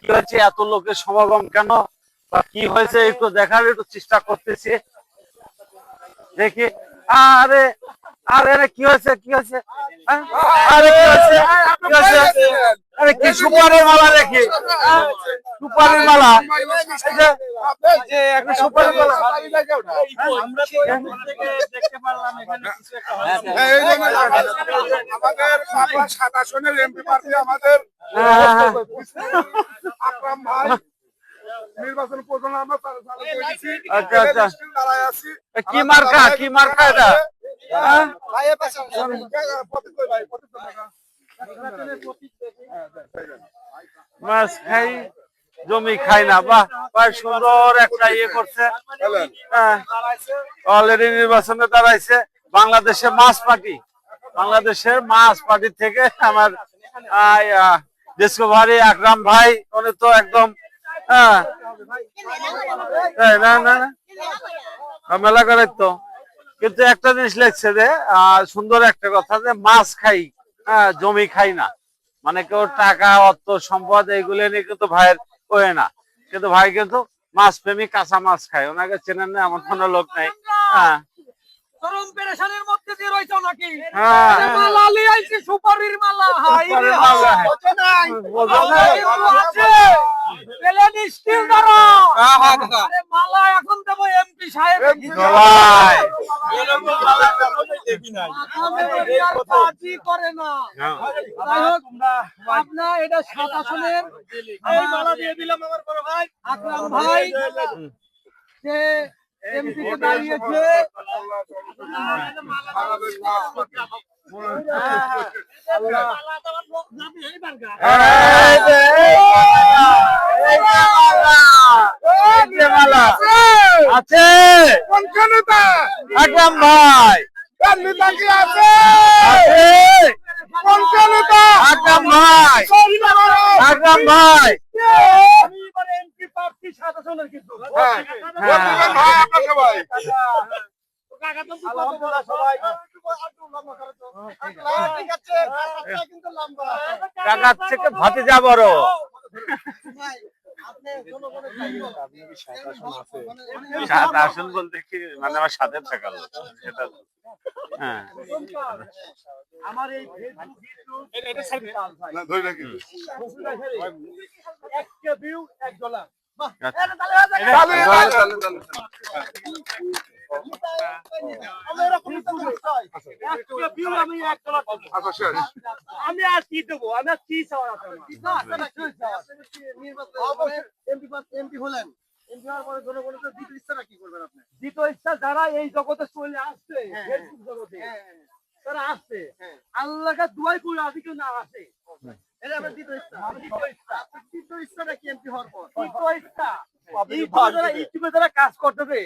কি হয়েছে, এত লোকের সমাগম কেন বা কি হয়েছে একটু দেখার একটু চেষ্টা করতেছি, দেখি। আরে আরে কি হয়েছে, কি হয়েছে, আরে কি হয়েছে, কি হয়েছে, আরে কি সুপারির মালা দেখি, সুপারির মালা, একটা সুপারির মালা দেখতে পারলাম এখানে কিছু একটা আমাদের 7 আসনের এমপি প্রার্থী আমাদের আকরাম ভাই নির্বাচন প্রচারণা আমরা চালু করেছি। আচ্ছা আচ্ছা, দাঁড়ায় আছি। কি মার্কা, কি মার্কা এটা? মাছ খাই জমি খাই না, বাহ ভাই সুন্দর একটা ইয়ে করছে। অলরেডি নির্বাচনে দাঁড়াইছে বাংলাদেশের মাছ পার্টি, বাংলাদেশের মাছ পার্টি থেকে আমার ডিসকভারি আকরাম ভাই, উনি তো একদম না না না মেলা করে তো, কিন্তু একটা জিনিস লেগছে যে সুন্দর একটা কথা যে মাছ খাই, জমি খাই না, মানে কেউ টাকা অর্থ সম্পদ এইগুলো নিয়ে কিন্তু ভাইয়ের ওয়ে না, কিন্তু ভাই কিন্তু মাছ প্রেমী, কাঁচা মাছ খায়। ওনাকে চেনেন না এমন কোনো লোক নেই। হ্যাঁ চরম পেরেশানির মধ্যে দিয়ে রইছো নাকি? হ্যাঁ মালা লিয়ে আইছি, সুপারির মালা। হাই রে পেলেন স্টিল ধরো। আরে মালা এখন দেব এমপি সাহেব ভাই কাজই করে না। আপনার এটা 7 আসনের এই মালা দিয়ে দিলাম আমার বড় ভাই আকরাম ভাই, যে এমপি তে দাঁড়িয়েছে। আছে আকরাম ভাই, নেতা কি আছে? আকরাম ভাই, আকরাম ভাই, এমপি প্রার্থী 7 আসনের কিন্তু কাকার থেকে ভাতিজা বড়। সাত আসন বলতে কি মানে আমার সাথে থাকা লোক সেটা। হ্যাঁ আমার এই $1 আমি আর কি দেবো, আমি আর কি চাওয়ার এমপি হলেন, এমপি হওয়ার পরে জনগণের দ্বিতীয় ইচ্ছাটা কি করবেন আপনি? দ্বিতীয় ইচ্ছা যারা এই জগতে চলে আসছে, ফেসবুক জগতে তারা আসছে, আল্লাহকে দুয়াই করে আজকে কেউ না আসে, এটা আমার দ্বিতীয় ইচ্ছা। দ্বিতীয় ইচ্ছাটা কি এমপি হওয়ার পর? দ্বিতীয় ইচ্ছা ইউটিউবে যারা কাজ করতেছে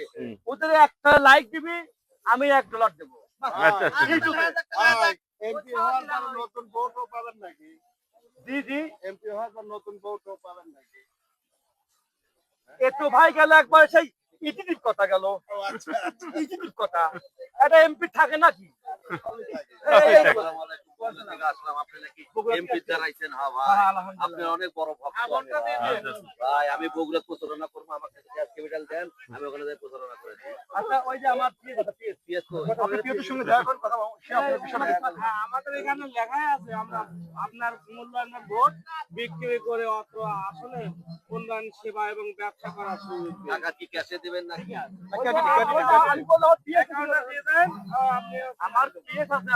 ওদের একটা লাইক দিবি, আমি $1 দেবো। এমপি হওয়ার পর নতুন ভোটও পাবেন নাকি? জি জি, এমপি হওয়ার পর নতুন ভোটও পাবেন নাকি? এতো ভাই গেল একবার সেই ইটিভির কথা গেল, ইটিভির কথা, এটা এমপি থাকে নাকি? আপনি অনেক বড় ভক্ত ভাই, আমি বগুড়া প্রচারণা করবো, আমাকে ক্যাপিটাল দেন, আমি ওখানে যাই প্রচারণা করে দিই। আচ্ছা ওই যে আমার আমাদের এখানে লেখা আছে আমরা আপনার মূল্যায়নের ভোট বিক্রি করে অত আসলে উন্নয়ন সেবা এবং ব্যবসা করার সুযোগ টাকা কি ক্যাশে দিবেন নাকি? আমার পিএস আছে।